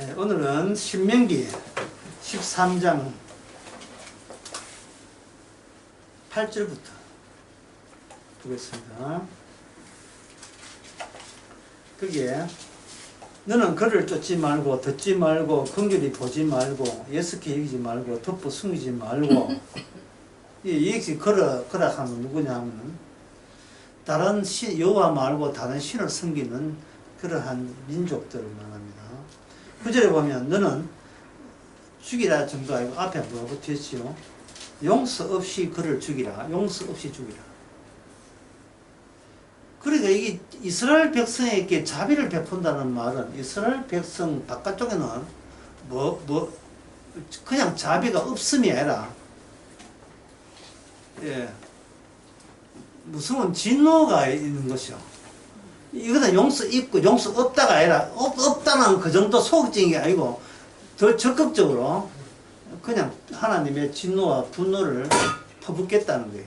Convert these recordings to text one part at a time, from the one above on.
네, 오늘은 신명기 13장 8절부터 보겠습니다. 거기에 너는 그를 쫓지 말고 듣지 말고 긍휼히 보지 말고 예스케 여기지 말고 덮어 숨기지 말고 이 그라 하면 누구냐 하면 다른 여호와 말고 다른 신을 섬기는 그러한 민족들을 말합니다. 9절에 보면 너는 죽이라 증거하고 앞에 뭐가 붙어있지요? 용서 없이 그를 죽이라. 용서 없이 죽이라. 그러니까 이게 이스라엘 백성에게 자비를 베푼다는 말은 이스라엘 백성 바깥쪽에는 그냥 자비가 없음이 아니라 무서운 진노가 있는 것이요. 이거는 용서 있고 용서 없다가 아니라 없다는 그 정도 소극적인 게 아니고 더 적극적으로 그냥 하나님의 진노와 분노를 퍼붓겠다는 거예요.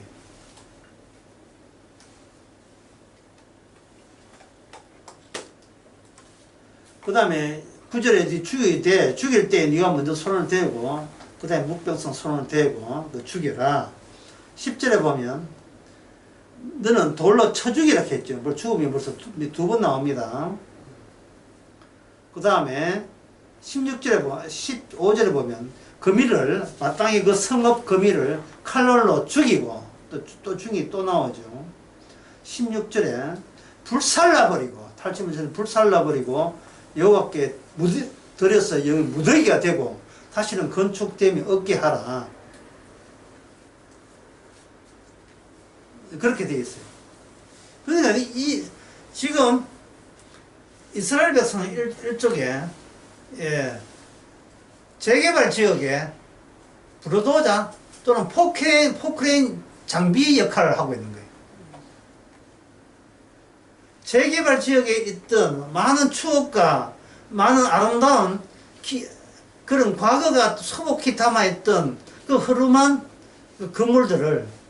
그 다음에 9절에 죽일 때 네가 먼저 손을 대고 그 다음에 묵병성 손을 대고 너 죽여라. 10절에 보면 너는 돌로 쳐 죽이라 했죠. 죽음이 벌써 두 번 나옵니다. 그 다음에 15절에 보면 거미를 마땅히 그 성읍 거미를 칼날로 죽이고 또 죽이 또 나오죠. 16절에 불살라버리고 탈취문제는 불살라버리고 여호와께 드려서 여기 무더기가 되고 다시는 건축됨이 없게 하라. 그렇게 되어 있어요. 그러니까 지금 이스라엘 백성은 일종의 재개발 지역에 브루도자 또는 포크레인 장비 역할을 하고 있는 거예요. 재개발 지역에 있던 많은 추억과 많은 아름다운 그런 과거가 소복히 담아있던 그 흐름한 그 건물들을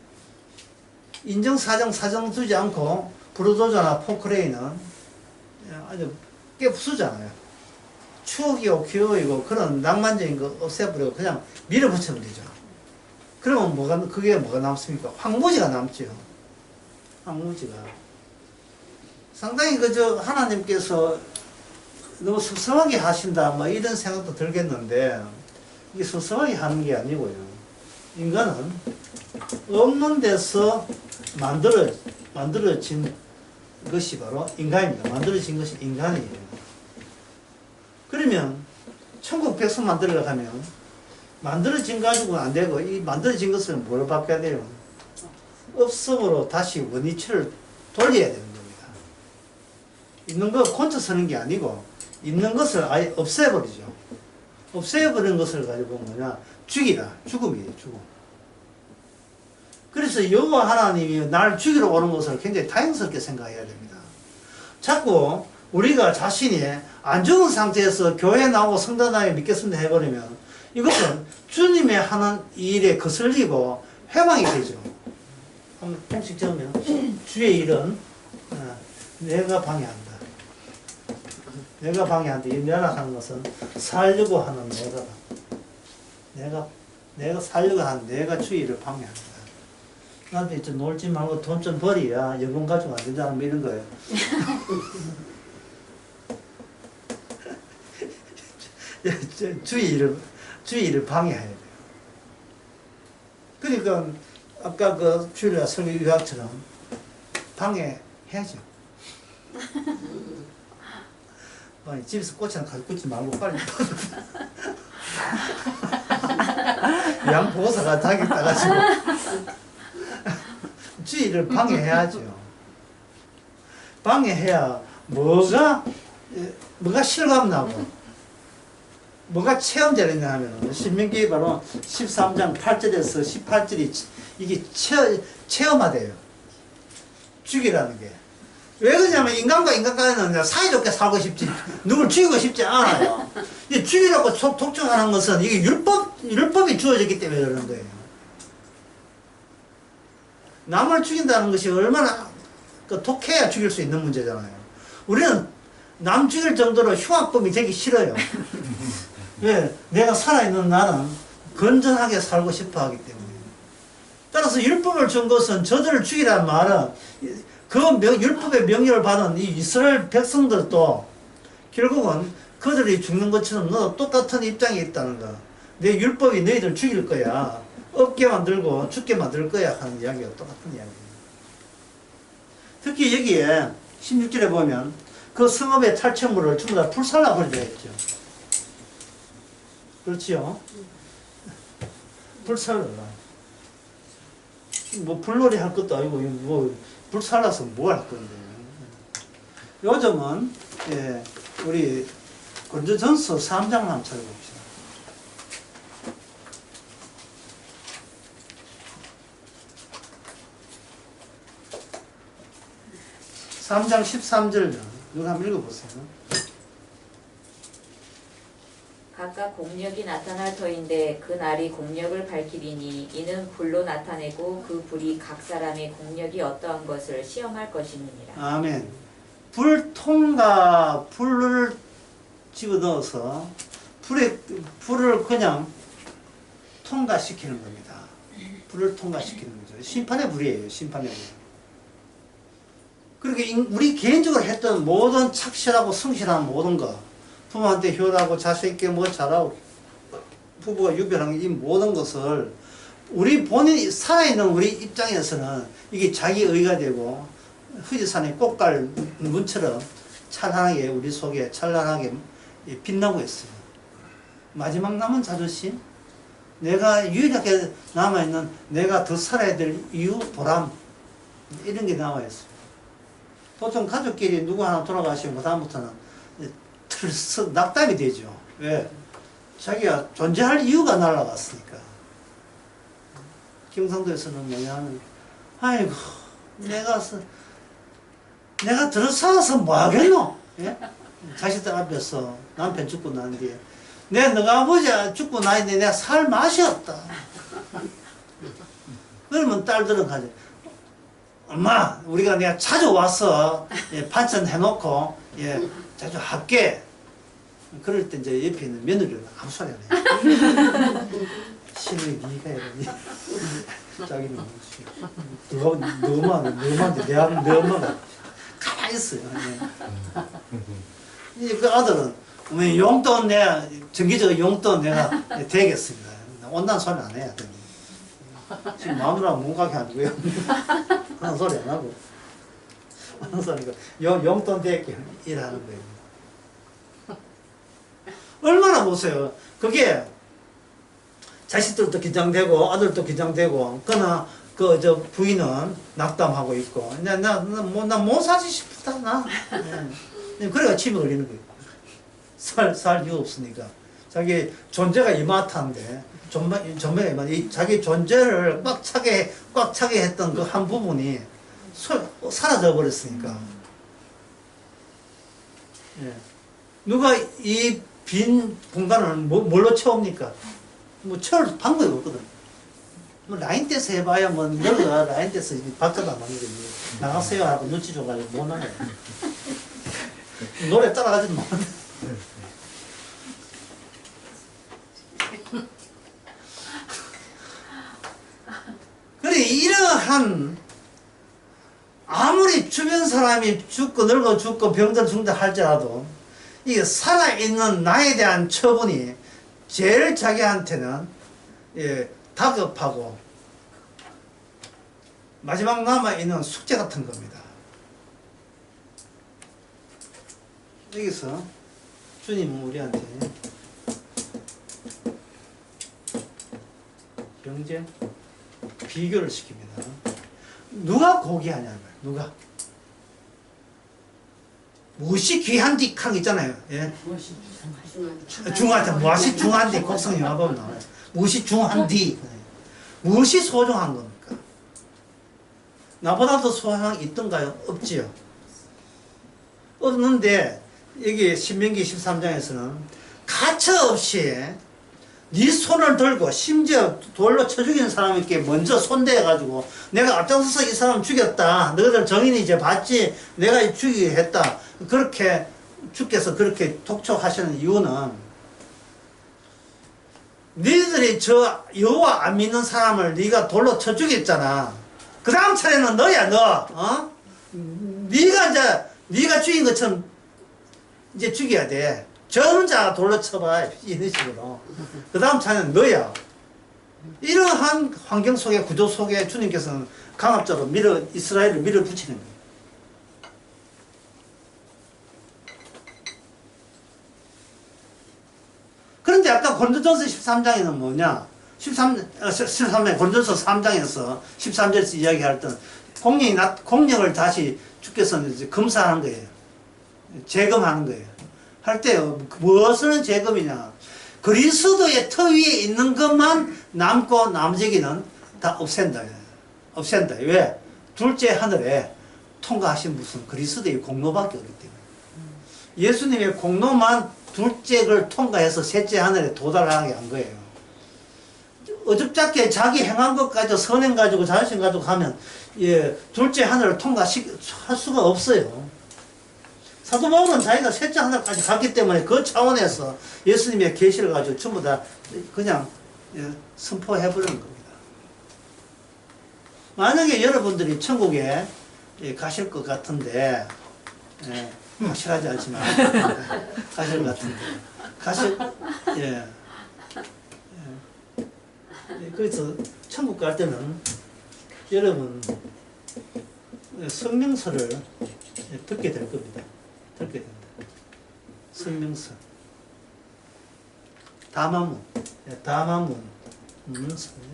사정 두지 않고 브루도저나 포크레인은 아주 깨부수잖아요. 추억이고 기억이고 그런 낭만적인 거 없애버리고 그냥 밀어붙여버리죠. 그러면 그게 뭐가 남습니까? 황무지가 남죠. 황무지가. 상당히 하나님께서 너무 섭섭하게 하신다, 뭐 이런 생각도 들겠는데, 이게 섭섭하게 하는 게 아니고요. 인간은 없는 데서 만들어진 것이 바로 인간입니다. 만들어진 것이 인간이에요. 그러면 천국 백성 만들려고 하면 만들어진 가지고는 안 되고 이 만들어진 것을 뭘 바꿔야 돼요? 없음으로 다시 원위치를 돌려야 되는 겁니다. 있는 거 곤쳐 서는 게 아니고 있는 것을 아예 없애버리죠. 없애버린 것을 가지고 뭐냐? 죽이라. 죽음이에요. 죽음. 그래서 여호와 하나님이 날 죽이러 오는 것을 굉장히 다행스럽게 생각해야 됩니다. 자꾸 우리가 자신이 안 죽은 상태에서 교회 나오고 성당 나오고 믿겠습니다 해버리면 이것은 주님의 하는 일에 거슬리고 회방이 되죠. 한번 공식 적으면 주의 일은 내가 방해한다. 내가 방해한다. 이 내가 하는 것은 살려고 하는 내가 살려고 하는 내가 주의 일을 방해한다. 나한테 좀 놀지 말고 돈 좀 벌이야 연금 가지고 안 된다는 뭐 이런 거예요. 주의 일을 방해해야 돼요. 그러니까 아까 그 주일날 설교 유학처럼 방해해야죠. 집에서 꽃이나 가지고 꽂지 말고 빨리 양보사가 닭이 따가지고 주의를 방해해야죠. 방해해야 뭐가 실감나고 뭐가 체험되느냐 하면 신명기 바로 13장 8절에서 18절이 이게 체험화돼요. 죽이라는 게. 왜 그러냐면 인간과 인간 간에는 사이좋게 살고 싶지 누굴 죽이고 싶지 않아요. 죽이라고 독촉하는 것은 이게 율법이 주어졌기 때문에 그러는 거예요. 남을 죽인다는 것이 얼마나 독해야 죽일 수 있는 문제잖아요. 우리는 남 죽일 정도로 흉악범이 되기 싫어요. 왜? 내가 살아있는 나는 건전하게 살고 싶어 하기 때문에. 따라서 율법을 준 것은 저들을 죽이라는 말은 그 율법의 명령을 받은 이 이스라엘 백성들도 결국은 그들이 죽는 것처럼 너도 똑같은 입장에 있다는 거. 내 율법이 너희들 죽일 거야. 없게 만들고 죽게 만들 거야 하는 이야기가 똑같은 이야기입니다. 특히 여기에 16절에 보면 그 성읍의 탈취물을 전부 다 불살라 버리려 했죠. 그렇지요? 불살라. 뭐 불놀이 할 것도 아니고 뭐 불살라서 뭐 할 건데. 요즘은 예, 우리 고린도전서 3장 한번 찾아봅시다. 3장 13절 누가 한번 읽어보세요. 각각 공력이 나타날 터인데 그 날이 공력을 밝히리니 이는 불로 나타내고 그 불이 각 사람의 공력이 어떠한 것을 시험할 것이니라. 아멘. 불통과 불을 집어넣어서 불을 그냥 통과시키는 겁니다. 불을 통과시키는 거죠. 심판의 불이에요. 심판의 불. 그렇게 우리 개인적으로 했던 모든 착실하고 성실한 모든 거, 부모한테 효하고 자식에게 뭐 잘하고 부부가 유별한 이 모든 것을 우리 본인이 살아있는 우리 입장에서는 이게 자기 의가 되고 후지산의 꽃갈 문처럼 찬란하게 우리 속에 찬란하게 빛나고 있어요. 마지막 남은 자존심, 내가 유일하게 남아있는 내가 더 살아야 될 이유, 보람, 이런 게 남아있어요. 보통 가족끼리 누구 하나 돌아가시면 그다음부터는 낙담이 되죠. 왜? 자기가 존재할 이유가 날아갔으니까. 경상도에서는 뭐냐면, 아이고, 내가 들어서서 뭐 하겠노? 예? 자식들 앞에서 남편 죽고 난 뒤에, 너가 아버지 죽고 나는데 내가 살 맛이 없다. 그러면 딸들은 가지. 엄마, 내가 자주 와서 예, 반찬 해놓고 예, 자주 할게. 그럴 때 이제 옆에 있는 며느리는 아무 소리 안 해. 신우이 니가 이러니 자기는 너만 내 엄마가 가만히 있어요. 예. 그 아들은 용돈 내가 정기적으로 용돈 내가 대겠습니다. 온다는 소리 안 해야 돼. 지금 마누라 못 가게 하고요. 하는 소리 안 하고. 하는 소리가 용돈 대게 일하는 거예요. 얼마나 보세요. 그게 자식들도 긴장되고 아들도 긴장되고 그러나 부인은 낙담하고 있고 나 못 사지 싶다 나. 네. 그래가 침이 걸리는 거예요. 살 이유 없으니까. 자기 존재가 이마트한데 자기 존재를 꽉 차게 했던 그 한 부분이 사라져 버렸으니까. 예. 누가 이 빈 공간을 뭘로 채웁니까? 채울 방법이 없거든. 라인 댄스 해봐야 너가 라인 댄스 박자도 안 맞는 거지. 나가세요 하고 눈치 줘가지고 못 나가요. 노래 따라가지도 못 한다. 그래, 이러한, 아무리 주변 사람이 죽고 늙어 죽고 병들 죽는다 할지라도, 이게 살아있는 나에 대한 처분이 제일 자기한테는, 예, 다급하고, 마지막 남아있는 숙제 같은 겁니다. 여기서 주님은 우리한테 경제 비교를 시킵니다. 누가 고귀하냐는 거예요. 누가? 무엇이 귀한디 칸 있잖아요. 예? 중한디 무엇이 중한디 곡성 영화 보면 나와요. 무엇이 중한디 무엇이 소중한 겁니까? 나보다 더 소중한 게 있던가요? 없지요. 없는데 여기 신명기 13장에서는 가차없이 네 손을 들고 심지어 돌로 쳐 죽이는 사람에게 먼저 손대가지고 내가 앞장서서 이 사람 죽였다. 너희들 정인이 이제 봤지. 내가 죽이게 했다. 그렇게 주께서 그렇게 독촉하시는 이유는 니들이 저 여호와 안 믿는 사람을 네가 돌로 쳐 죽였잖아. 그 다음 차례는 너야, 너. 어? 네가 죽인 것처럼 이제 죽여야 돼. 저 혼자 돌로 쳐봐. 이런 식으로. 그 다음 차례는 너야. 이러한 환경 속에, 구조 속에 주님께서는 강압적으로 이스라엘을 밀어붙이는 거예요. 그런데 아까 고린도전서 13장에는 뭐냐? 13장, 고린도전서 3장에서 13절에서 이야기할 때 공력을 다시 주께서는 이제 검사하는 거예요. 재검하는 거예요. 할 때 무엇을 재검이냐? 그리스도의 터 위에 있는 것만 남고 나머지는 다 없앤다. 없앤다. 왜? 둘째 하늘에 통과하신 무슨 그리스도의 공로밖에 없기 때문에. 예수님의 공로만 둘째 걸 통과해서 셋째 하늘에 도달하게 한 거예요. 어줍잖게 자기 행한 것 가지고 선행 가지고 자존심 가지고 하면 둘째 하늘을 통과할 수가 없어요. 사도 바울은 자기가 셋째 하늘까지 갔기 때문에 그 차원에서 예수님의 계시를 가지고 전부 다 그냥 선포해버리는 겁니다. 만약에 여러분들이 천국에 가실 것 같은데 확실하지 않지만 가실 것 같은데 그래서 천국 갈 때는 여러분 성명서를 듣게 될 겁니다. 듣게 된다. 성명서 다마문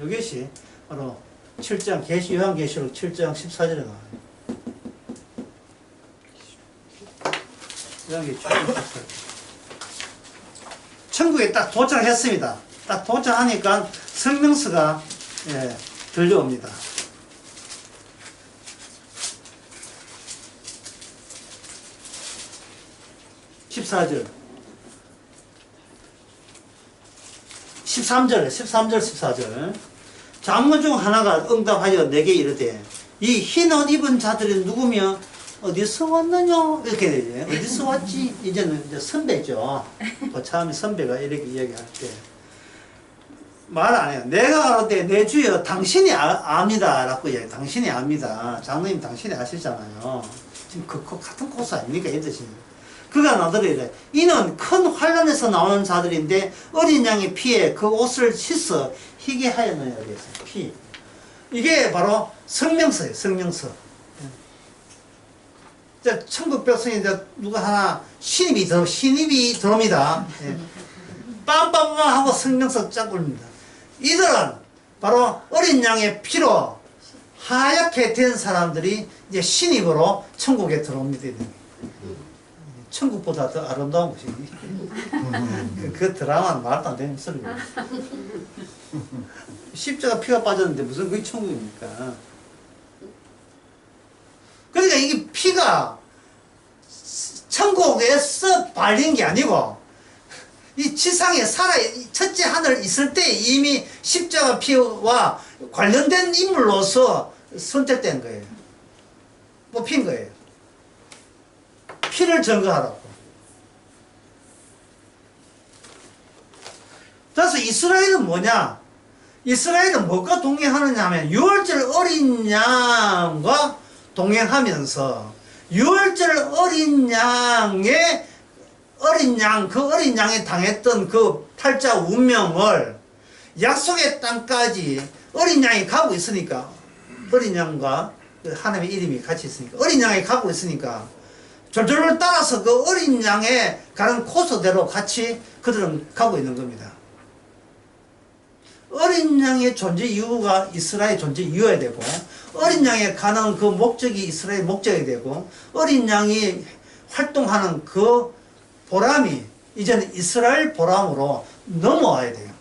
이것이 바로 7장 요한계시록 7장 14절에 나와요. 천국에 딱 도착했습니다. 딱 도착하니까 성명서가 들려옵니다. 14절 14절 장문 중 하나가 응답하여 내게 이르되 이 흰 옷 입은 자들이 누구며 어디서 왔느냐 이렇게 되죠. 어디서 왔지? 이제는 이제 선배죠. 처음에 선배가 이렇게 이야기할 때 말 안 해요. 내가 가로되 내 주여 당신이 압니다 라고 얘기해요. 당신이 압니다. 장로님 당신이 아시잖아요. 지금 그 같은 코스 아닙니까? 이 뜻이. 그가 나더러 이래. 이는 큰 환란에서 나오는 자들인데 어린 양의 피에 그 옷을 씻어 희게 하였느냐 그래서 피. 이게 바로 성명서예요. 성명서. 자, 천국 백성이 이제 누가 하나 신입이 들어옵니다. 빰빰빰 하고 성명서 쫙 올립니다. 이들은 바로 어린 양의 피로 하얗게 된 사람들이 이제 신입으로 천국에 들어옵니다. 천국보다 더 아름다운 것이 그 드라마는 말도 안 되는 소리예요. 십자가 피가 빠졌는데 무슨 그게 천국입니까? 그러니까 이게 피가 천국에서 발린 게 아니고 이 지상에 첫째 하늘 있을 때 이미 십자가 피와 관련된 인물로서 선택된 거예요. 뽑힌 거예요. 피를 증거하라고. 그래서 이스라엘은 뭐냐? 이스라엘은 뭐가 동행하느냐 하면 유월절 어린 양과 동행하면서 유월절 어린 양이 당했던 그 팔자 운명을 약속의 땅까지 어린 양이 가고 있으니까 어린 양과 하나님의 이름이 같이 있으니까 어린 양이 가고 있으니까 졸졸 따라서 그 어린 양의 가는 코스대로 같이 그들은 가고 있는 겁니다. 어린 양의 존재 이유가 이스라엘 존재 이유여야 되고 어린 양이 가는 그 목적이 이스라엘 목적이 되고 어린 양이 활동하는 그 보람이 이제는 이스라엘 보람으로 넘어와야 돼요.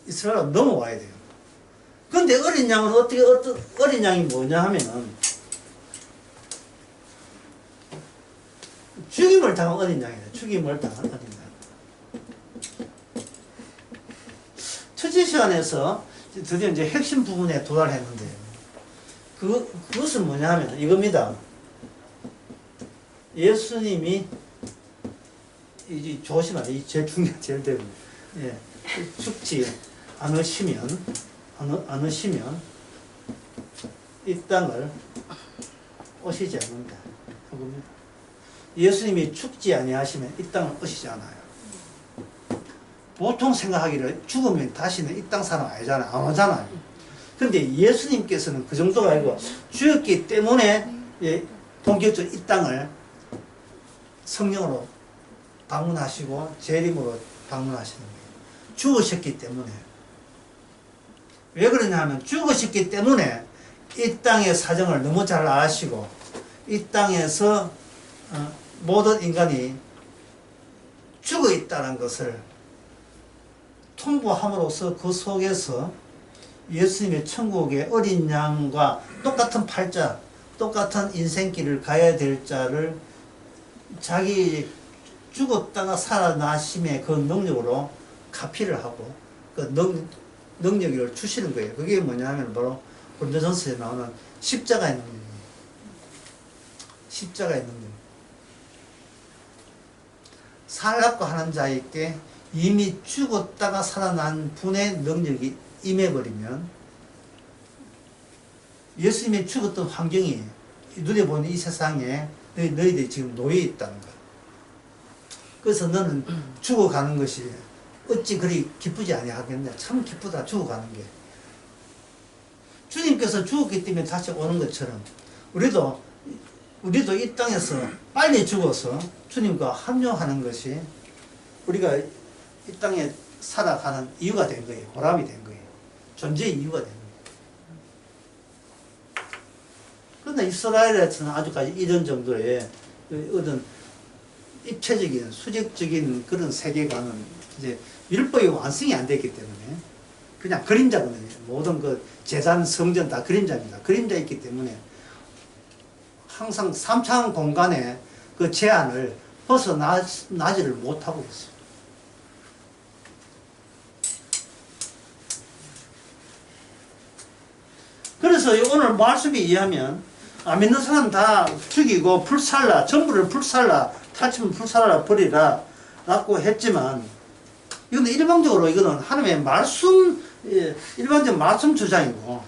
이스라엘로 넘어와야 돼요. 그런데 어린 양은 어린 양이 뭐냐 하면은 죽임을 당한 어린 양이다. 죽임을 당한 어린 양. 첫째 시간에서 드디어 이제 핵심 부분에 도달했는데 그것은 뭐냐 하면 이겁니다. 예수님이 이제 조심하세요. 이 제일 중요한 제일 대부분. 죽지 않으시면 이 땅을 오시지 않는다. 그겁니다. 예수님이 죽지 아니하시면 이 땅을 오시지 않아요. 보통 생각하기를 죽으면 다시는 이 땅 사람 아니잖아요. 안 오잖아요. 근데 예수님께서는 그 정도가 아니고 죽었기 때문에 본격적으로 이 땅을 성령으로 방문하시고 재림으로 방문하시는 거예요. 죽으셨기 때문에. 왜 그러냐면 죽으셨기 때문에 이 땅의 사정을 너무 잘 아시고 이 땅에서 모든 인간이 죽어 있다는 것을 통보함으로써 그 속에서 예수님의 천국의 어린 양과 똑같은 팔자, 똑같은 인생길을 가야 될 자를 자기 죽었다가 살아나심의 그 능력으로 가피를 하고 그 능력을 주시는 거예요. 그게 뭐냐면 바로 고린도전서에 나오는 십자가의 능력입니다. 십자가의 능력. 살라고 하는 자에게 이미 죽었다가 살아난 분의 능력이 임해버리면 예수님이 죽었던 환경이 눈에 보는 이 세상에 너희들이 지금 놓여 있다는 거야. 그래서 너는 죽어가는 것이 어찌 그리 기쁘지 아니하겠냐. 참 기쁘다, 죽어가는 게. 주님께서 죽었기 때문에 다시 오는 것처럼 우리도 이 땅에서 빨리 죽어서 주님과 합류하는 것이 우리가 이 땅에 살아가는 이유가 된 거예요. 보람이 된 거예요. 존재의 이유가 된 거예요. 그러나 이스라엘에서는 아직까지 이런 정도의 어떤 입체적인, 수직적인 그런 세계관은 이제 율법이 완성이 안 됐기 때문에 그냥 그림자거든요. 모든 그 재단, 성전 다 그림자입니다. 그림자 있기 때문에 항상 3차원 공간의 그 제한을 벗어나지를 못하고 있어요. 그래서 오늘 말씀에 의하면 안 믿는 사람 다 죽이고 불살라, 전부를 불살라, 탈취물 불살라 버리라 라고 했지만 이건 일방적으로 이거는 하나님의 말씀, 일반적 말씀 주장이고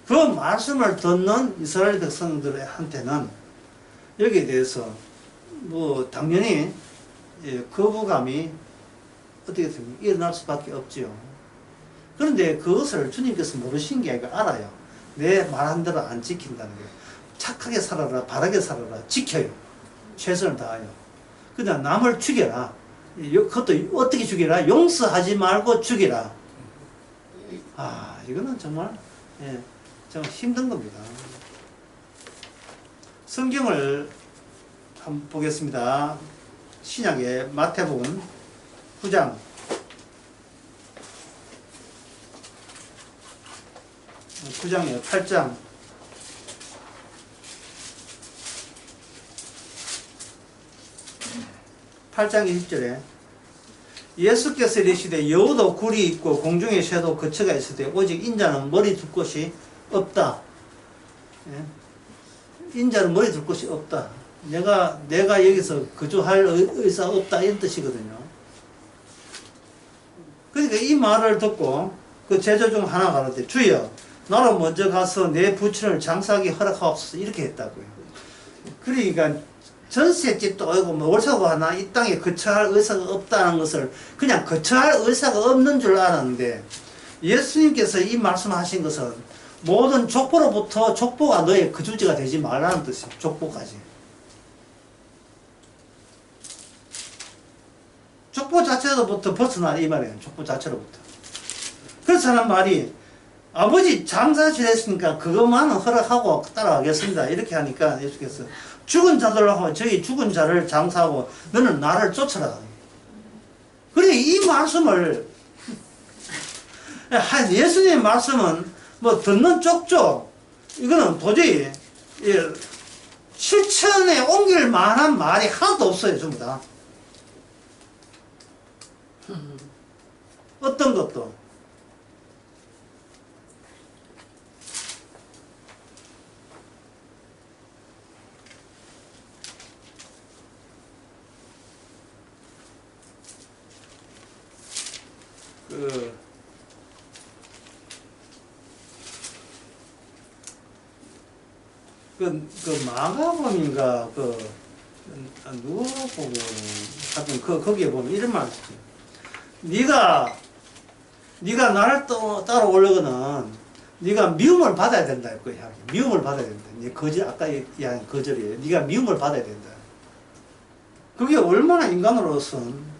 그 말씀을 듣는 이스라엘 백성들한테는 여기에 대해서 뭐 당연히 거부감이 어떻게 됩니까? 일어날 수밖에 없지요. 그런데 그것을 주님께서 모르신 게 아니라 알아요. 내 말한 대로 안 지킨다는 거예요. 착하게 살아라, 바르게 살아라, 지켜요. 최선을 다하여. 그냥 남을 죽여라. 그것도 어떻게 죽여라? 용서하지 말고 죽여라. 아, 이거는 정말, 정말 힘든 겁니다. 성경을 한번 보겠습니다. 신약의 마태복음 9장 9장이에요. 8장 8장 1절에 예수께서 이르시되 여우도 굴이 있고 공중의 새도 거처가 있으되 오직 인자는 머리 둘 곳이 없다. 인자는 머리 둘 곳이 없다. 내가 여기서 거주할 의사가 없다 이런 뜻이거든요. 그러니까 이 말을 듣고 그 제자 중 하나가 가로되 주여 나로 먼저 가서 내 부친을 장사하기 허락하옵소서 이렇게 했다고요. 그러니까 전셋집도 아니고 뭐 월사고 하나 이 땅에 거처할 의사가 없다는 것을 그냥 거처할 의사가 없는 줄 알았는데 예수님께서 이 말씀하신 것은 모든 족보로부터 족보가 너의 거주지가 되지 말라는 뜻이에요. 족보까지. 족보 자체로부터 벗어나라 이 말이에요. 족보 자체로부터. 그래서 하는 말이 아버지 장사실 했으니까 그것만은 허락하고 따라가겠습니다. 이렇게 하니까 예수께서 죽은 자들하고 저희 죽은 자를 장사하고 너는 나를 쫓아라. 그래 이 말씀을 예수님의 말씀은 뭐 듣는 쪽쪽 이거는 도저히 실천에 옮길 만한 말이 하나도 없어요. 전부 다. 어떤 것도 마가복음인가, 누가 보고, 하여튼, 거기에 보면 이런 말을 했지. 네가 나를 따라오려거는, 네가 미움을 받아야 된다, 이거야. 미움을 받아야 된다. 아까 얘기한 거절이에요. 네가 미움을 받아야 된다. 그게 얼마나 인간으로서는,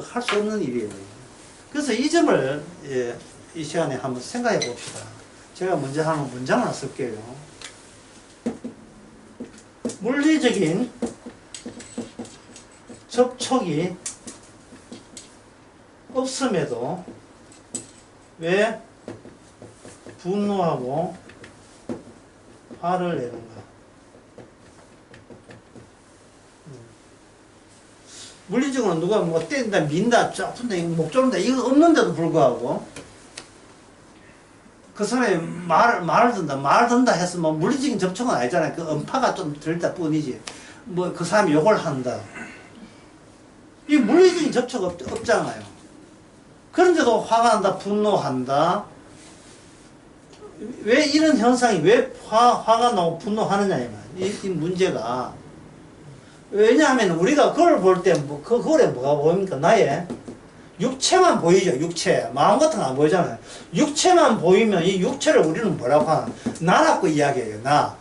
할 수 없는 일이에요. 그래서 이 점을, 이 시간에 한번 생각해 봅시다. 제가 먼저 한번 문장을 쓸게요. 물리적인 접촉이 없음에도 왜 분노하고 화를 내는가? 물리적으로 누가 뭐 때린다, 민다, 아픈다, 목 조른다, 이거 없는데도 불구하고 그 사람이 말을 든다 해서 뭐 물리적인 접촉은 아니잖아요. 그 음파가 좀 들다 뿐이지. 뭐 그 사람이 욕을 한다. 이 물리적인 접촉 없잖아요. 그런데도 화가 난다, 분노한다. 왜 이런 현상이 왜 화가 나고 분노하느냐 이 문제가. 왜냐하면 우리가 그걸 볼 때 그거에 뭐가 보입니까? 나의 육체만 보이죠. 육체. 마음 같은 거 안 보이잖아요. 육체만 보이면 이 육체를 우리는 뭐라고 하나? 나라고 이야기해요. 나.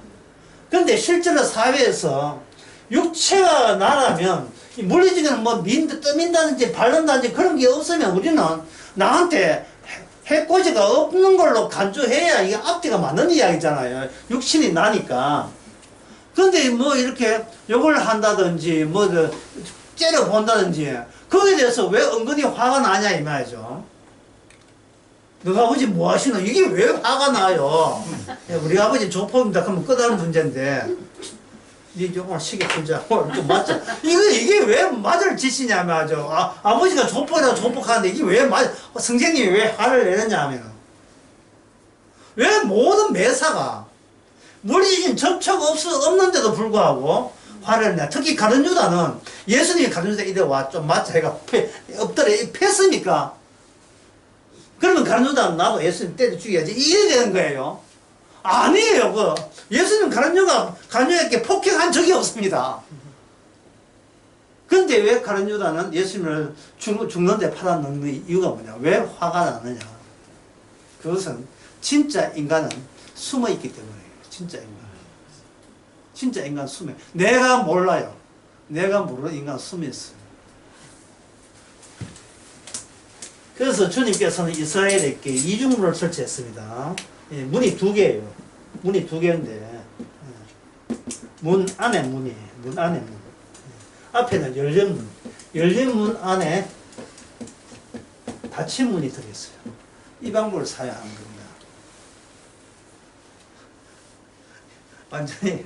그런데 실제로 사회에서 육체가 나라면 이 물리적인 뭐 떠민다든지 바른다든지 그런 게 없으면 우리는 나한테 해코지가 없는 걸로 간주해야 이게 앞뒤가 맞는 이야기잖아요. 육신이 나니까. 근데 뭐 이렇게 욕을 한다든지 뭐 째려본다든지 거기에 대해서 왜 은근히 화가 나냐 이 말이죠. 너가 아버지 뭐 하시노? 이게 왜 화가 나요? 우리 아버지 조폭입니다. 그러면 끝나는 문제인데 니 조금 시계 풀자. 좀 맞자. 이게 왜 맞을 짓이냐 말이죠. 아버지가 조폭이라고 조폭하는데 이게 왜 선생님이 왜 화를 내느냐 하면 왜 모든 매사가 물리적인 접촉 없는데도 불구하고 화를 내. 특히 가룟 유다는 예수님이 가룟 유다 이래 와 좀 맞자 해가 엎드려 팼습니까? 그러면 가룟 유다는 나도 예수님 때려 죽여야지 이래 되는 거예요. 아니에요. 예수님 가룟 유다에게 폭행한 적이 없습니다. 근데 왜 가룟 유다는 예수님을 죽는데 팔아넣는 이유가 뭐냐? 왜 화가 나느냐? 그것은 진짜 인간은 숨어 있기 때문에. 진짜 인간 숨어. 내가 몰라요. 내가 모르는 인간 숨어 있어요. 그래서 주님께서는 이스라엘에게 이중문을 설치했습니다. 문이 두 개예요. 문이 두 개인데 문 안에 문이에요. 문 안에 문. 앞에는 열린 문. 열린 문 안에 닫힌 문이 들어있어요. 이 방법을 사용하는 겁니다. 완전히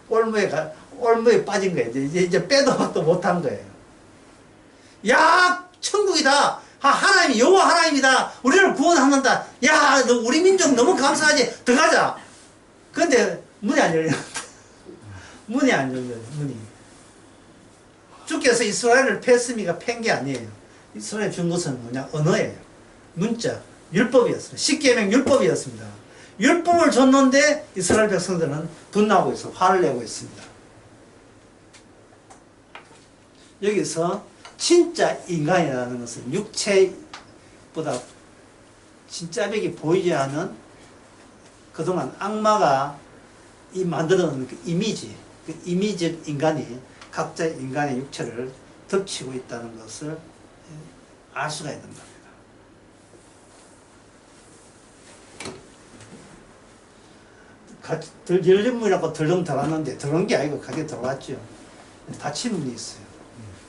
올무에 빠진 거예요. 이제 빼도 박도 못한 거예요. 야, 천국이다. 하나님이 여호와 하나님이다. 우리를 구원한다. 야, 너 우리 민족 너무 감사하지. 들어가자. 근데 문이 안 열려. 문이 안 열려요. 문이. 주께서 이스라엘을 팼습니까? 팬 게 아니에요. 이스라엘 준 것은 뭐냐? 언어예요. 문자, 율법이었어요. 십계명 율법이었습니다. 율법을 줬는데 이스라엘 백성들은 분노하고 있어. 화를 내고 있습니다. 여기서 진짜 인간이라는 것은 육체보다 진짜백이 보이지 않는 그동안 악마가 만들어놓은 그 이미지 인간이 각자 인간의 육체를 덮치고 있다는 것을 알 수가 있는 겁니다. 열린 문이라고 덜렁 들어갔는데 들어간 게 아니고 가게 들어갔죠. 닫힌 문이 있어요.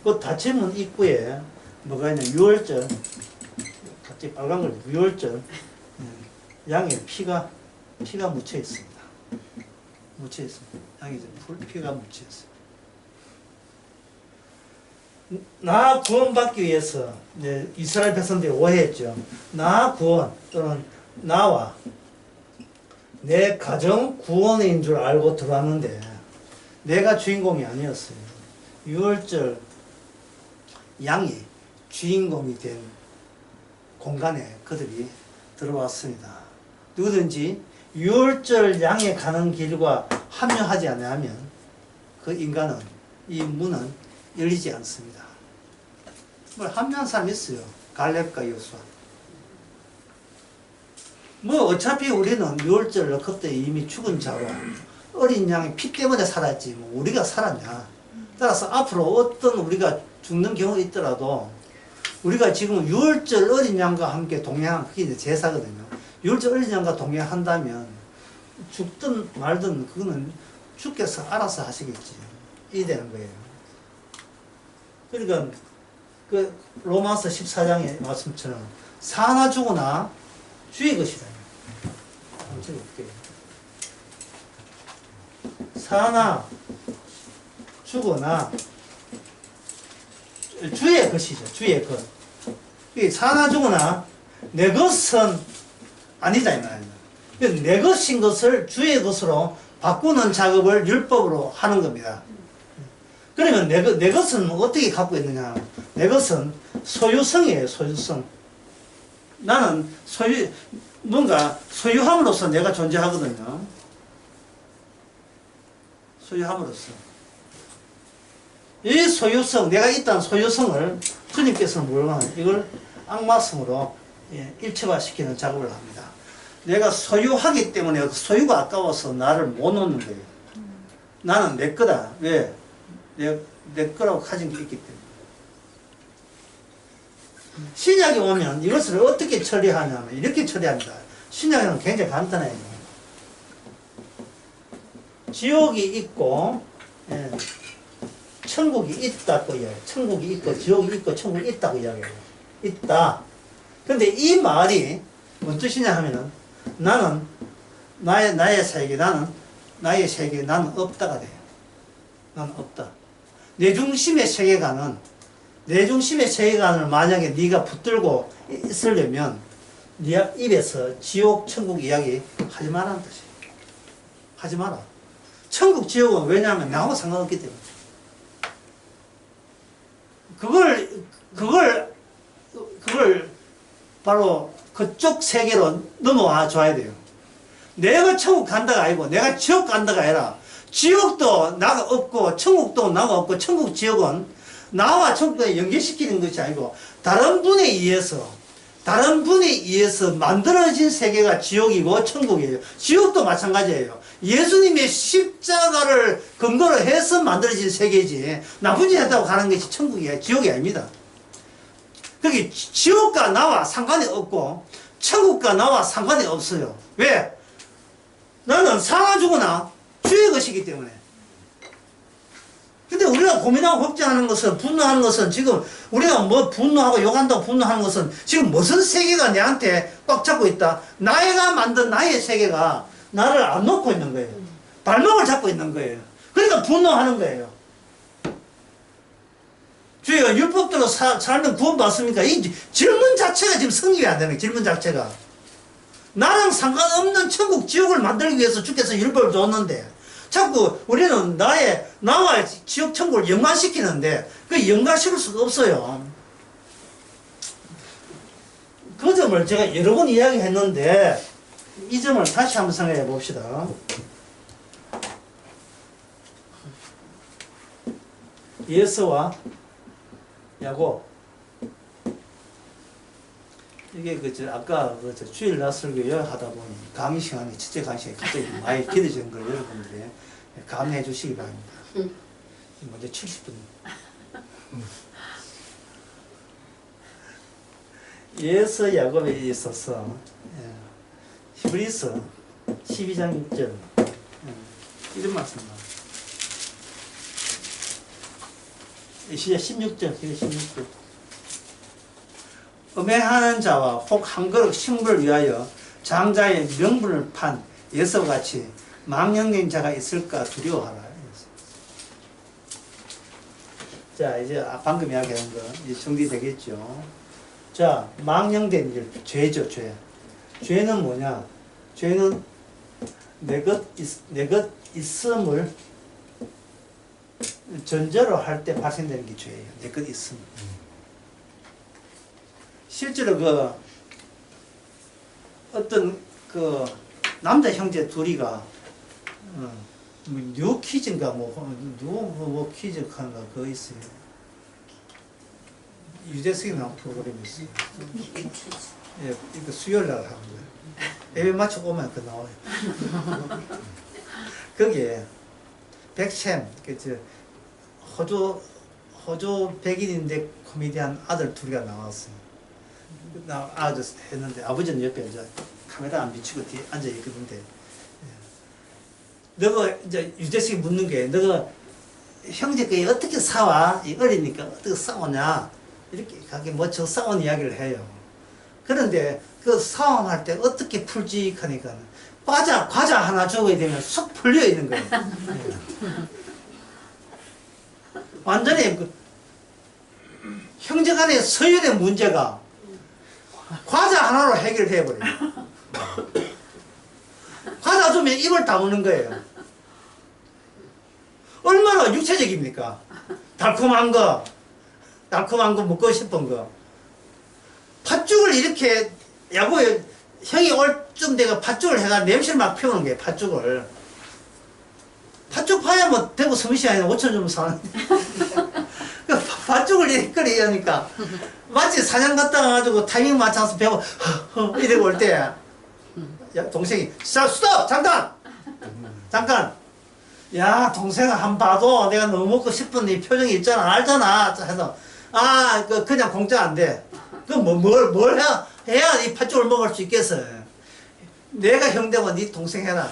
그 닫힌 문 입구에 뭐가 있냐? 유월절, 갑자기 빨간 걸 유월절 양의 피가 묻혀 있습니다. 묻혀 있습니다. 양의 피가 묻혀 있어요. 나 구원받기 위해서 이스라엘 백성들이 오해했죠. 나 구원 또는 나와 내 가정 구원인 줄 알고 들어왔는데 내가 주인공이 아니었어요. 유월절 양이 주인공이 된 공간에 그들이 들어왔습니다. 누구든지 유월절 양에 가는 길과 합류하지 않으면 그 인간은 이 문은 열리지 않습니다. 뭐 합류한 사람이 있어요. 갈렙과 여호수아. 뭐 어차피 우리는 유월절 그때 이미 죽은 자와 어린 양의 피 때문에 살았지 뭐 우리가 살았냐. 따라서 앞으로 어떤 우리가 죽는 경우 있더라도 우리가 지금 유월절 어린 양과 함께 동행한 그게 이제 제사거든요. 유월절 어린 양과 동행한다면 죽든 말든 그거는 주께서 알아서 하시겠지. 이 되는 거예요. 그러니까 그 로마서 14장의 말씀처럼 사나 죽으나 주의 것이다. 한번 적어볼게요. 사나 죽으나 주의 것이죠. 주의 것. 이 사나 죽으나 내 것은 아니다 이 말이에요. 내 것인 것을 주의 것으로 바꾸는 작업을 율법으로 하는 겁니다. 그러면 내 것은 어떻게 갖고 있느냐? 내 것은 소유성이에요. 소유성. 나는 뭔가 소유함으로써 내가 존재하거든요. 소유함으로써. 이 소유성, 내가 있다는 소유성을 주님께서는 뭐라고 하냐? 이걸 악마성으로 일체화시키는 작업을 합니다. 내가 소유하기 때문에 소유가 아까워서 나를 못 놓는 거예요. 나는 내 거다. 왜? 내 거라고 가진 게 있기 때문에. 신약에 오면 이것을 어떻게 처리하냐면 이렇게 처리합니다. 신약에는 굉장히 간단해요. 지옥이 있고 천국이 있다고 이야기해요. 천국이 있고 지옥이 있고 천국이 있다고 이야기해요. 있다. 근데 이 말이 뭔 뜻이냐 하면은 나는 나의 세계 나의 세계 나는 없다가 돼요. 나는 없다. 내 중심의 세계관을 만약에 네가 붙들고 있으려면 네 입에서 지옥 천국 이야기 하지 말라는 뜻이에요. 하지 마라. 천국 지옥은 왜냐하면 나하고 상관없기 때문에. 그걸 바로 그쪽 세계로 넘어와 줘야 돼요. 내가 천국 간다가 아니고 내가 지옥 간다가 아니라 지옥도 나가 없고 천국도 나가 없고 천국 지옥은 나와 천국에 연결시키는 것이 아니고 다른 분에 의해서 만들어진 세계가 지옥이고 천국이에요. 지옥도 마찬가지예요. 예수님의 십자가를 근거로 해서 만들어진 세계지 나쁜 짓 했다고 가는 것이 천국이에요. 지옥이 아닙니다. 그게 지옥과 나와 상관이 없고 천국과 나와 상관이 없어요. 왜? 나는 사나 죽으나 주의 것이기 때문에. 근데 우리가 고민하고 걱정하는 것은, 분노하는 것은, 지금 우리가 뭐 분노하고 욕한다고 분노하는 것은 지금 무슨 세계가 내한테 꽉 잡고 있다. 나가 만든 나의 세계가 나를 안 놓고 있는 거예요. 발목을 잡고 있는 거예요. 그러니까 분노하는 거예요. 주의가 율법대로 살면 구원받습니까? 이 질문 자체가 지금 성립이 안 되는 거예요. 질문 자체가. 나랑 상관없는 천국 지옥을 만들기 위해서 주께서 율법을 줬는데 자꾸 우리는 나와 지옥 천국을 연관시키는데 그 연관시킬 수가 없어요. 그 점을 제가 여러 번 이야기했는데 이 점을 다시 한번 생각해 봅시다. 예서와 야곱. 이게 아까 주일날 설교 하다 보니 강의 시간에 첫째 강의 시간에 갑자기 많이 길어진 걸 여러분들이 감내해 주시기 바랍니다. 먼저 70분. 예서 야곱에 있어서 히브리서 12장 6절 이런 말씀입니다. 시작 16절 16절 음해하는 자와 혹 한 그릇 식물을 위하여 장자의 명분을 판 예서와 같이 망령된 자가 있을까 두려워하라. 자, 이제 방금 이야기한 거 이제 정리되겠죠. 자, 망령된 일, 죄죠, 죄. 죄는 뭐냐? 죄는 내 것 있음을 전제로 할 때 발생되는 게 죄예요. 내 것 있음. 실제로 그 어떤 그 남자 형제 둘이가 뉴 퀴즈인가 뭐 퀴즈 하는가 그거 있어요. 유재석이 나온 프로그램이 있어요. 예, 이거 수요일 날 하는 거예요. 예배 맞추고 오면 그 나와요. 거기에 백샘, 그 호주 백인인데 코미디언 아들 둘이가 나왔어요. 아주 했는데 아버지는 옆에 이제 카메라 안 비치고 뒤에 앉아 있거든요. 너가 이제 유재석이 묻는 게 너가 형제끼리 어떻게 싸워? 이 어리니까 어떻게 싸우냐? 이렇게 가게 뭐저 싸운 이야기를 해요. 그런데 그 싸움할 때 어떻게 풀지 하니까 과자 하나 줘야 되면 쏙 풀려 있는 거예요. 완전히 그 형제간의 서열의 문제가 과자 하나로 해결해 버려요. 과자 주면 입을 다무는 거예요. 얼마나 육체적입니까? 달콤한 거 먹고 싶은 거. 팥죽을 이렇게 야구에 형이 올 쯤 내가 팥죽을 해가 냄새를 막 피우는 거예요. 팥죽을. 팥죽 파야 뭐 대구 서울시 아니라 5천 좀 사는데. 그 팥죽을 이렇게 하니까 마치 사냥 갔다 와가지고 타이밍 맞춰서 배워 이러고 올 때 동생이 스톱 잠깐 야 동생아 한 봐도 내가 너무 먹고 싶은 이 표정이 있잖아 알잖아 해서 그냥 공짜 안 돼. 그럼 뭘 해야 이 팥죽을 먹을 수 있겠어. 내가 형 되고 네 동생 해라.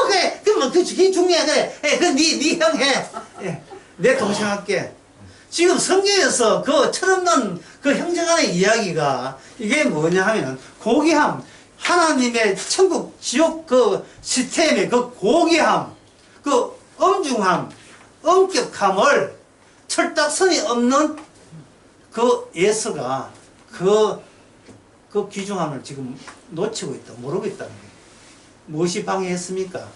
그래 그러면 그게 중요해. 그래 네 형 해. 내 동생 할게. 지금 성경에서 그 철없는 그 형제간의 이야기가 이게 뭐냐 하면 고귀함, 하나님의 천국 지옥 그 시스템의 그 고귀함, 그 엄중함, 엄격함을 철딱선이 없는 그 예수가 그 귀중함을 지금 놓치고 있다, 모르고 있다는 거예요. 무엇이 방해했습니까?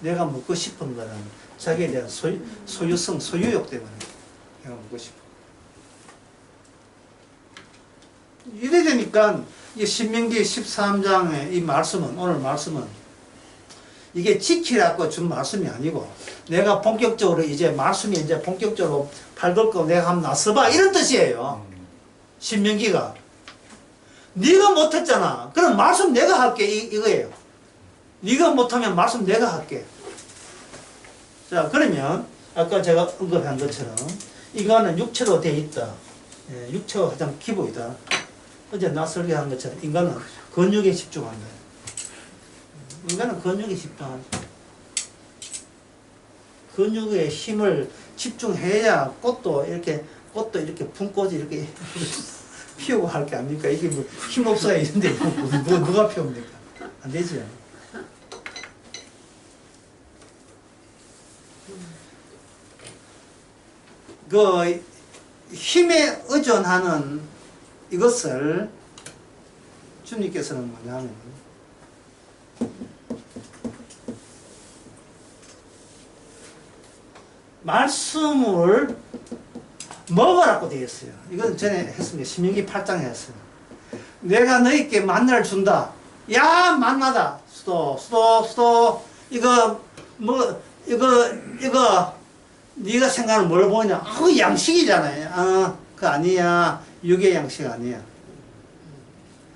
내가 묻고 싶은 거는 자기에 대한 소유성, 소유욕 때문에 내가 묻고 싶어. 이래 되니까 이 신명기 13장의 이 말씀은, 오늘 말씀은 이게 지키라고 준 말씀이 아니고 내가 본격적으로 이제 말씀이 이제 본격적으로 발걸고 내가 한번 나서봐 이런 뜻이에요. 신명기가. 네가 못했잖아. 그럼 말씀 내가 할게 이거예요. 네가 못하면 말씀 내가 할게. 자 그러면 아까 제가 언급한 것처럼 이거는 육체로 되어 있다. 육체가 가장 기본이다. 어제 나 설교한 것처럼 인간은 근육에 집중한다. 인간은 근육에 집중한다. 근육에 힘을 집중해야 꽃도 이렇게 품꽃이 이렇게 피우고 할 게 아닙니까? 이게 뭐 힘 없어야 이런데 누가 피웁니까? 안 되지. 그 힘에 의존하는 이것을 주님께서는 뭐냐면 말씀을 먹으라고 되어 있어요. 이건 전에 했습니다. 신명기 8장에 했어요. 내가 너희께 만나를 준다. 야 만나다. 수도 이거 네가 생각하는 뭘 보냐? 그 양식이잖아요. 그 아니야. 육의 양식 아니야.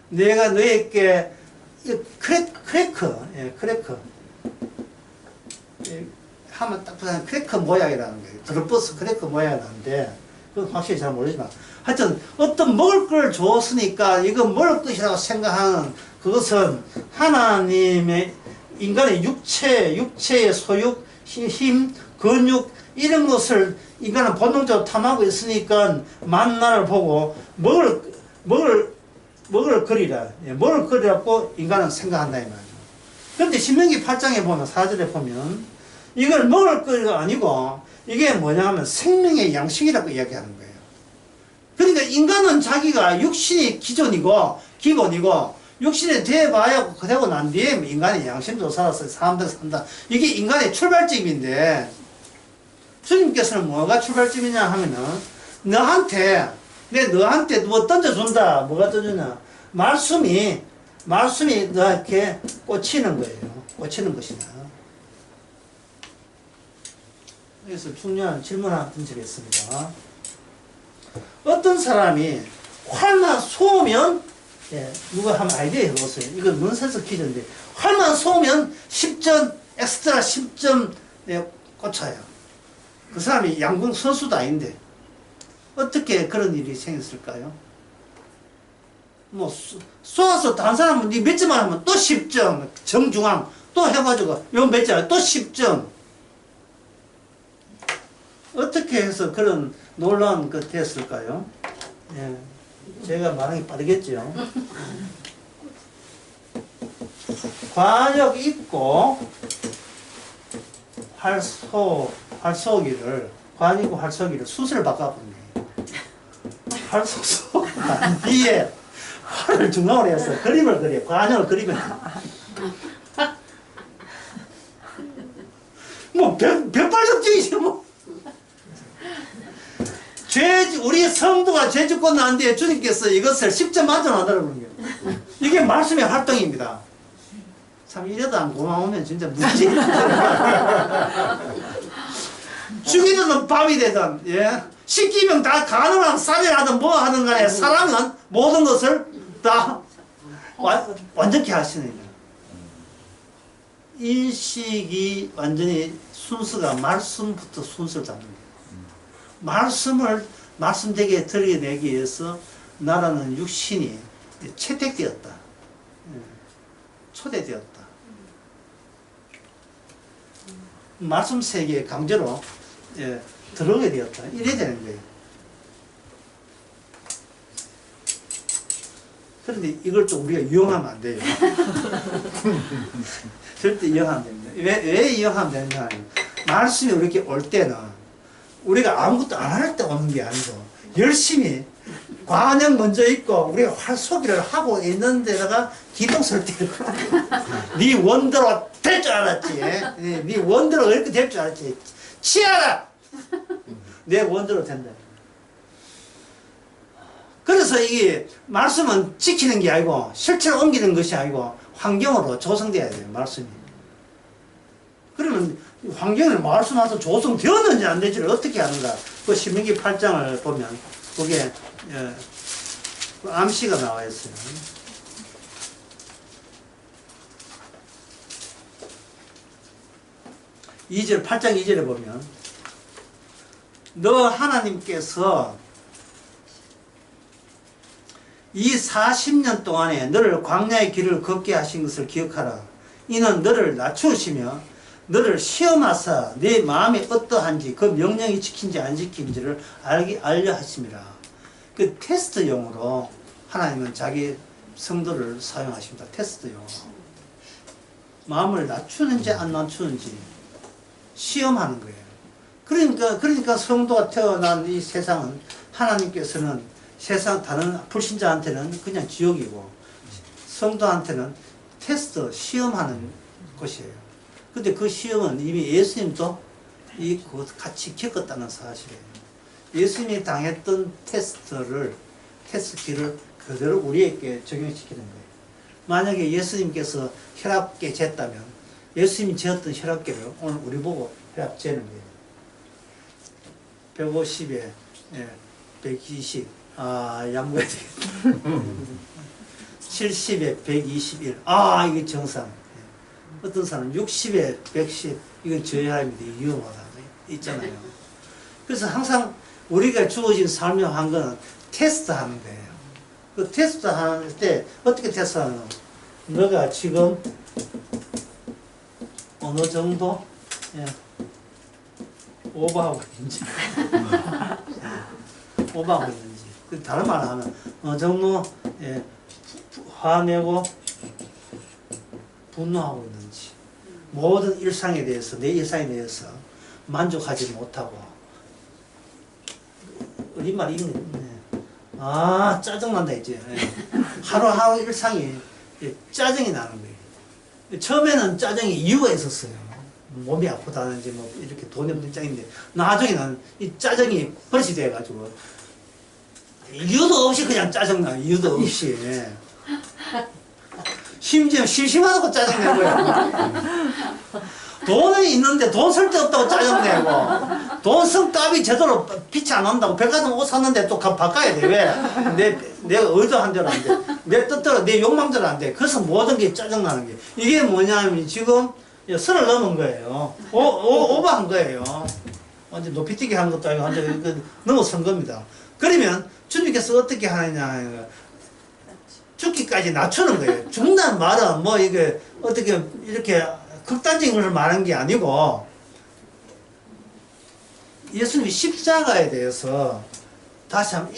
내가 너희께 크래커 하면 딱 보면 크래커 모양이라는 거예요. 드롭버스 크래커 모양이라는데 그건 확실히 잘 모르지만 하여튼 어떤 먹을 걸 줬으니까 이거 먹을 것이라고 생각하는 그것은 하나님의 인간의 육체의 소육, 힘, 근육 이런 것을 인간은 본능적으로 탐하고 있으니까 만나를 보고 먹을 거리라고 인간은 생각한다 이 말이죠. 그런데 신명기 8장에 보면 4절에 보면 이걸 먹을 거리가 아니고 이게 뭐냐 하면 생명의 양식이라고 이야기하는 거예요. 그러니까 인간은 자기가 육신이 기본이고 육신에 대봐야 되고 난 뒤에 인간의 양심도 살아서 사람들 산다. 이게 인간의 출발점인데 주님께서는 뭐가 출발점이냐 하면은 너한테 내 너한테 뭐 던져준다. 뭐가 던져주냐? 말씀이 너한테 꽂히는 거예요. 꽂히는 것이다. 그래서 중요한 질문 하나 던지겠습니다. 어떤 사람이 활만 쏘면, 예, 누가 한번 아이디어 해보세요. 이건 넌센스 퀴즈인데, 활만 쏘면 10점, 엑스트라 10점, 예, 꽂혀요. 그 사람이 양궁 선수도 아닌데, 어떻게 그런 일이 생겼을까요? 뭐, 쏘아서 다른 사람은 몇 점만 하면 또 10점, 정중앙, 또 해가지고, 요 몇 점, 또 10점. 어떻게 해서 그런 놀라운 것 됐을까요? 예. 제가 말하기 빠르겠죠. 관역 있고 활쏘기를 관이고 활쏘기를 수술 바꿔보네. 활쏘 뒤에 활을 중앙으로 해서 그림을 그려. 관역을 그리면 뭐 벽발적증이지 뭐. 우리 성도가 죄짓고 난 뒤에 주님께서 이것을 10점 만점 하더라고 그러는 거예요. 이게 말씀의 활동입니다. 참 이래도 안 고마우면 진짜 문제. 죽이든 밤이 되든, 예. 시키면 다 가능한 쌀이라든 뭐 하든 간에 사랑은 모든 것을 다 완전히 하시는 거예요. 인식이 완전히 순서가 말씀부터 순서를 잡는 거예요. 말씀되게 드러내기 위해서 나라는 육신이 채택되었다. 초대되었다. 말씀 세계에 강제로 들어오게 되었다. 이래야 되는 거예요. 그런데 이걸 또 우리가 이용하면 안 돼요. 절대 이용하면 안 됩니다. 왜 이용하면 되느냐 하면, 말씀이 이렇게 올 때는 우리가 아무것도 안 할 때 오는 게 아니고 열심히 관역 먼저 있고 우리가 활쏘기를 하고 있는 데다가 기도 설 때를 네 원대로 될 줄 알았지. 네 원대로 이렇게 될 줄 알았지. 치아라! 내 원대로 된다. 그래서 이게 말씀은 지키는 게 아니고 실체로 옮기는 것이 아니고 환경으로 조성돼야 돼요. 말씀이. 그러면 환경을 말씀하서 조성되었는지 안 되지를 어떻게 하는가? 그 신명기 8장을 보면 거기에 그 암시가 나와 있어요. 2절 8장 2절에 보면 너 하나님께서 이 40년 동안에 너를 광야의 길을 걷게 하신 것을 기억하라. 이는 너를 낮추시며 너를 시험하사 네 마음이 어떠한지 그 명령이 지킨지 안 지킨지를 알려 하심이라. 그 테스트용으로 하나님은 자기 성도를 사용하십니다. 테스트용으로. 마음을 낮추는지 안 낮추는지 시험하는 거예요. 그러니까 성도가 태어난 이 세상은 하나님께서는 세상 다른 불신자한테는 그냥 지옥이고 성도한테는 테스트, 시험하는 것이에요. 근데 그 시험은 이미 예수님도 같이 겪었다는 사실이에요. 예수님이 당했던 테스트기를 그대로 우리에게 적용시키는 거예요. 만약에 예수님께서 혈압계 쟀다면 예수님이 재었던 혈압계를 오늘 우리 보고 혈압 재는 거예요. 150에 120. 양보해야 되겠다. 70에 121. 이게 정상. 어떤 사람은 60에 110. 이건 저혈압인데 위험하다. 있잖아요. 그래서 항상 우리가 주어진 삶의 환경은 테스트 하는 거예요. 그 테스트 하는 때 어떻게 테스트 하는 거? 너가 지금 어느 정도 오버하고 있는지. 오버하고 있는지. 다른 말을 하면 어느 정도 화내고 분노하고 있는지, 모든 일상에 대해서, 내 일상에 대해서 만족하지 못하고, 우리말이 있네. 짜증난다 이제. 하루하루 일상이 짜증이 나는 거예요. 처음에는 짜증이 이유가 있었어요. 몸이 아프다든지 뭐 이렇게 돈이 없는 짜증인데, 나중에는 이 짜증이 버릇이 돼가지고 이유도 없이 그냥 짜증나. 이유도 없이. 심지어 심심하다고 짜증내고요. 돈은 있는데 돈 쓸데없다고 짜증내고, 돈 성값이 제대로 빛이 안 난다고 백화점 옷 샀는데 또 바꿔야 돼. 왜? 내가 의도한 대로 안 돼. 내 뜻대로, 내 욕망대로 안 돼. 그래서 모든 게 짜증나는 게. 이게 뭐냐면 지금 선을 넘은 거예요. 오버한 거예요. 완전 높이뛰기 하는 것도 아니고 완전 넘어선 겁니다. 그러면 주님께서 어떻게 하느냐. 죽기까지 낮추는 거예요. 죽는다는 말은 뭐 이게 어떻게 이렇게 극단적인 것을 말한 게 아니고, 예수님이 십자가에 대해서 다시 한번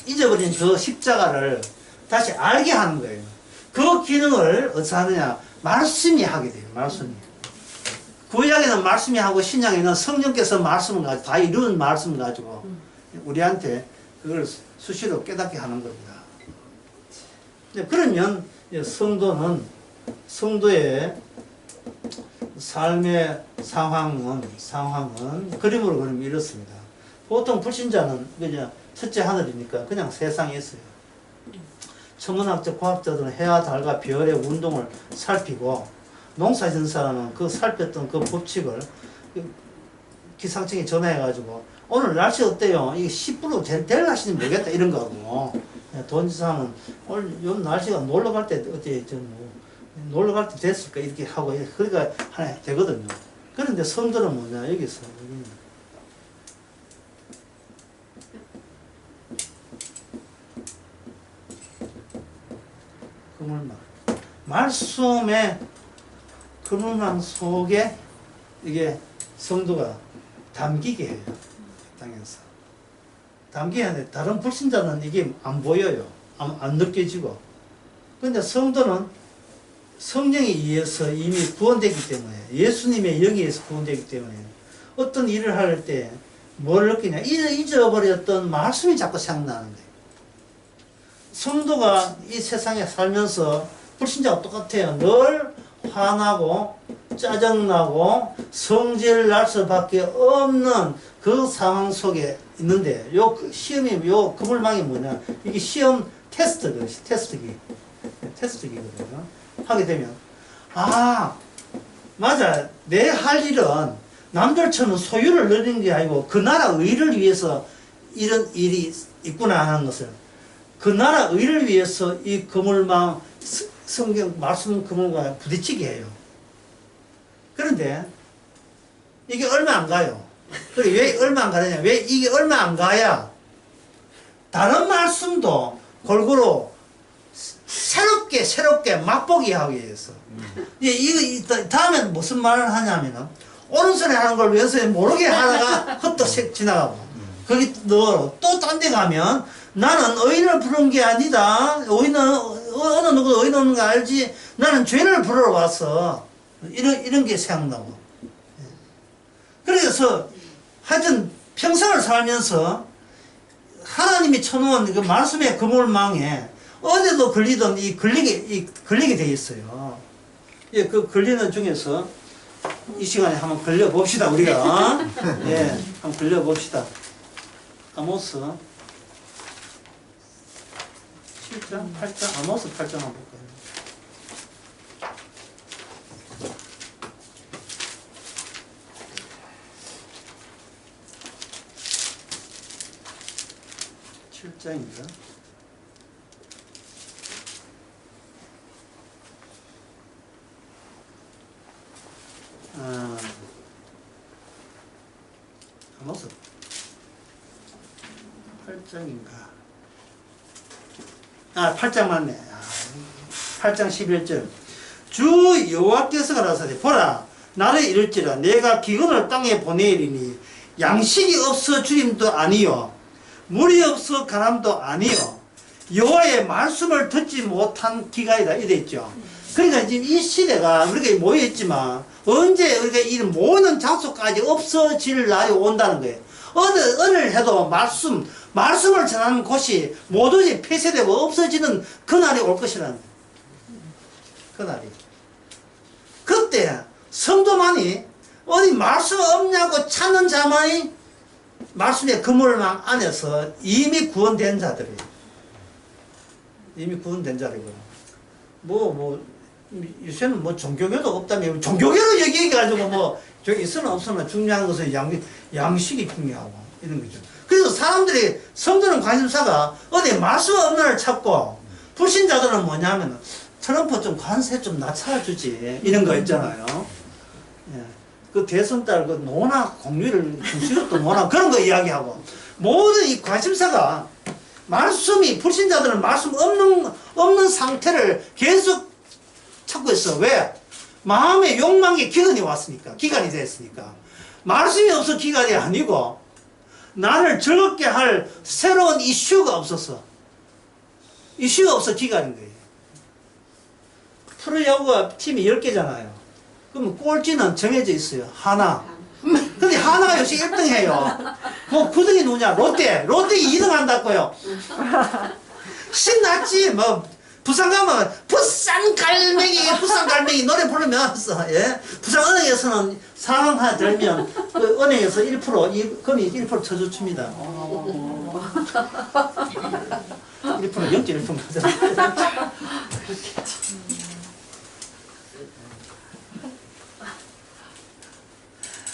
잊어버린 그 십자가를 다시 알게 하는 거예요. 그 기능을 어디서 하느냐? 말씀이 하게 돼요. 말씀이. 구약에는 말씀이 하고 신약에는 성령께서 말씀을 가지고 다 이루는 말씀을 가지고 우리한테 그걸 수시로 깨닫게 하는 겁니다. 그러면 성도의 삶의 상황은 그림으로 그리면 이렇습니다. 보통 불신자는 그냥 첫째 하늘이니까 그냥 세상에 있어요. 천문학적 과학자들은 해와 달과 별의 운동을 살피고, 농사짓는 사람은 그 살폈던 그 법칙을 기상청에 전화해가지고 오늘 날씨 어때요? 이게 10% 될 날씨는 모르겠다 이런 거고, 돈지사는 오늘 요 날씨가 놀러 갈 때 어때 놀러 갈 때 됐을까 이렇게 하고 그러니까 하나 되거든요. 그런데 성들은 뭐냐 여기서 그물망 말씀의 그물망 속에 이게 성도가 담기게 해요. 땅에서 담기게 하는데 다른 불신자는 이게 안 보여요. 안 느껴지고. 근데 성도는 성령에 의해서 이미 구원되기 때문에, 예수님의 영에 의해서 구원되기 때문에 어떤 일을 할 때 뭘 느끼냐, 잊어버렸던 말씀이 자꾸 생각나는데, 성도가 이 세상에 살면서 불신자가 똑같아요. 늘 화나고 짜증나고 성질 날 수밖에 없는 그 상황 속에 있는데, 요 시험이, 요 그물망이 뭐냐, 이게 시험 테스트기거든요. 하게 되면, 아, 맞아. 내 할 일은 남들처럼 소유를 누리는 게 아니고 그 나라 의를 위해서 이런 일이 있구나 하는 것을, 그 나라 의를 위해서 이 그물망, 성경 말씀 그물과 부딪히게 해요. 그런데 이게 얼마 안 가요. 그래, 왜 얼마 안 가느냐? 왜 이게 얼마 안 가야 다른 말씀도 골고루 새롭게 맛보기 하기 위해서. 이거 다음엔 무슨 말을 하냐면은, 오른손에 하는 걸 왼손에 모르게 하다가 헛떡 지나가고, 거기 또 딴 데 가면 나는 의인을 부른 게 아니다. 어느 누구 의인 없는 거 알지? 나는 죄를 부르러 왔어. 이런 게 생각나고. 그래서 하여튼 평생을 살면서 하나님이 쳐놓은 그 말씀의 그물망에 어디도 걸리던 걸리게 돼 있어요. 예, 그 걸리는 중에서 이 시간에 한번 걸려 봅시다, 우리가. 예, 한번 걸려 봅시다. 아모스 7장, 8장, 아모스 8장 한번 볼까요? 입니다. 아모스 8장인가? 8장 맞네. 8장 11절. 주 여호와께서 가라사대 보라 나를 이를지라 내가 기근을 땅에 보내리니 양식이 없어 주림도 아니요 물이 없어 가람도 아니요 여호와의 말씀을 듣지 못한 기가이다 이래 있죠. 그러니까 지금 이 시대가 우리가 모여있지만 언제 우리가 이 모이는 장소까지 없어질 날이 온다는 거예요. 어느 해도 말씀을 전하는 곳이 모두 폐쇄되고 없어지는 그날이 올 것이라는 거예요. 그날이. 그때 성도만이 어디 말씀 없냐고 찾는 자만이 말씀의 그물망 안에서 이미 구원된 자들이에요. 이미 구원된 자리고. 요새는 뭐 종교계도 없다며, 종교계로 얘기해가지고 뭐, 저기 있으나 없으나 중요한 것은 양식이 중요하고, 이런 거죠. 그래서 사람들이, 성도는 관심사가 어디 말씀 없는 걸 찾고, 불신자들은 뭐냐면, 트럼프 좀 관세 좀 낮춰주지, 이런 거 있잖아요. 예. 그 대선딸 그 노나 공유를 중시로 노나 그런 거 이야기하고, 모든 이 관심사가, 말씀이, 불신자들은 말씀 없는 상태를 계속 찾고 있어. 왜? 마음의 욕망의 기간이 왔으니까. 기간이 됐으니까. 말씀이 없어 기간이 아니고, 나를 즐겁게 할 새로운 이슈가 없었어. 이슈가 없어 기간인 거예요. 프로야구가 팀이 10개잖아요. 그러면 꼴찌는 정해져 있어요. 하나. 근데 하나가 역시 1등 해요. 뭐 9등이 누구냐? 롯데 2등 한다고요. 신났지. 뭐 부산 가면 부산 갈매기 노래 부르면서, 예? 부산 은행에서는 상황 하나 들면 그 은행에서 1% 금이 1% 쳐줍니다. 1% 0.1%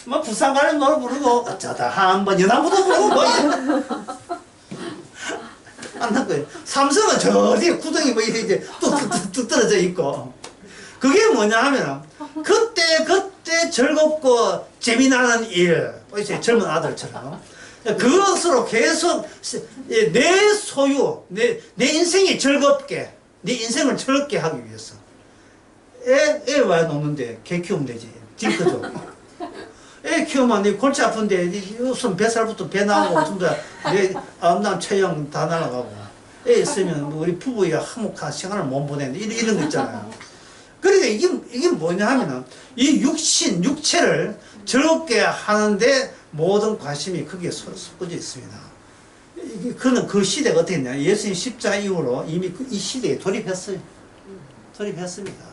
뭐 부산 가는 노래 부르고 어쩌다 한번 연안부도 부르고 뭐 안할 거예요. 삼성은 저 어디에 구덩이 뭐 이제 뚝 떨어져 있고, 그게 뭐냐 하면 그때 즐겁고 재미나는 일, 이제 젊은 아들처럼 그것으로 계속 내 소유, 내 인생이 즐겁게, 내 인생을 즐겁게 하기 위해서 애 와야 노는데 개 키우면 되지. 딩크죠. 애 키우면 네 골치 아픈데 우선 뱃살부터 배 나오고 전부 다내 암남 체형 다 날아가고, 애 있으면 우리 부부가 화목한 시간을 못 보내는데 이런 거 있잖아요. 그러니까 이게 뭐냐 하면은 이 육체를 즐겁게 하는데 모든 관심이 크게 쏟아져 있습니다. 그는 그 시대가 어떻게 했냐? 예수님 십자가 이후로 이미 이 시대에 돌입했어요. 돌입했습니다.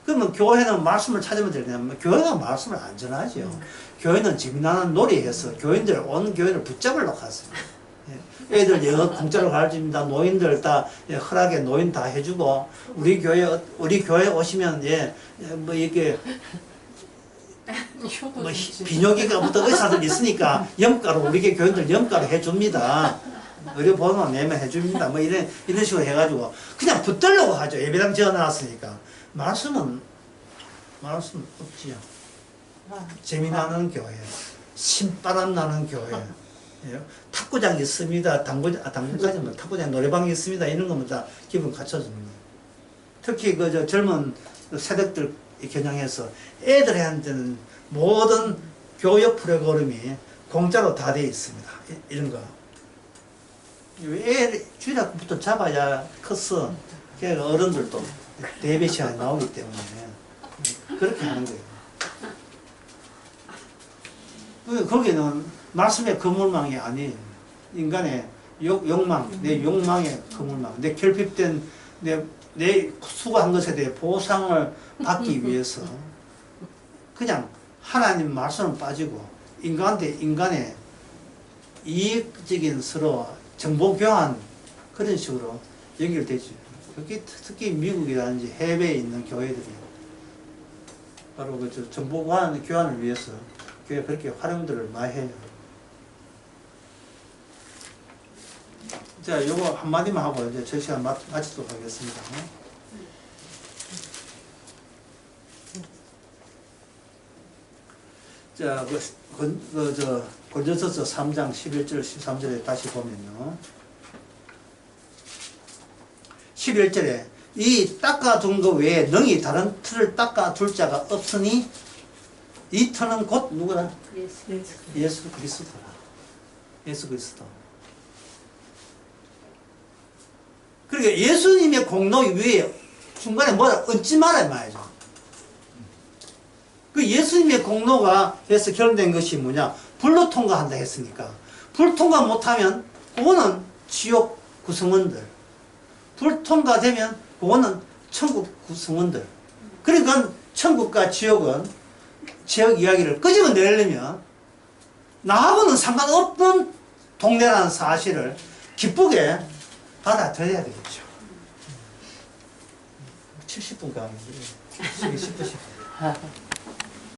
그러면 교회는 말씀을 찾으면 되냐면, 교회가 말씀을 안 전하죠. 교회는 재미나는 놀이해서 교인들, 온 교회를 붙잡으려고 하세요. 애들 영어 공짜로 가르칩니다. 노인들 다 허락에 노인 다 해주고, 우리 교회 오시면 뭐 이렇게 뭐 비뇨기과부터 의사들 있으니까 염가로 우리 교인들 염가로 해줍니다. 의료보험은 내면 해줍니다. 뭐 이런 식으로 해가지고 그냥 붙들려고 하죠. 예배당 지어놨으니까. 말씀 없지요. 재미나는 교회, 신바람 나는 교회, 탁구장이 있습니다. 당구까지는 탁구장 노래방이 있습니다. 이런 거면 다 기분 갖춰줍니다. 특히 그 젊은 세대들 겨냥해서 애들한테는 모든 교육 프로그램이 공짜로 다 되어 있습니다. 이런 거. 애 주일학교부터 잡아야 컸어. 그러니까 어른들도 대배 시간이 나오기 때문에 그렇게 하는 거예요. 거기는 말씀의 그물망이 아닌 인간의 욕망, 내 욕망의 그물망, 내 결핍된 내 수고한 것에 대해 보상을 받기 위해서 그냥 하나님 말씀은 빠지고 인간의 이익적인 서로 정보 교환 그런 식으로 연결되죠. 특히 미국이라든지 해외에 있는 교회들이 바로 그 정보 교환을 위해서 교회 그렇게 활용들을 많이 해요. 자, 요거 한마디만 하고 이제 저 시간 마치도록 하겠습니다. 자, 골전서서 3장 11절 13절에 다시 보면요. 11절에 이 닦아둔 것 외에 능히 다른 틀을 닦아둘 자가 없으니 이 틀은 곧 누구라? 예수 그리스도라. 예수 그리스도. 그러니까 예수님의 공로 위에 중간에 뭐라 얹지 말아야 말이죠. 그 예수님의 공로가 해서 결정된 것이 뭐냐? 불로 통과한다 했으니까. 불 통과 못하면 그거는 지옥 구성원들. 불 통과되면 그거는 천국 구성원들. 그러니까 천국과 지옥은 지옥 이야기를 끄집어내려면 나하고는 상관없는 동네라는 사실을 기쁘게 받아들여야 되겠죠. 70분 가면 10분 10분.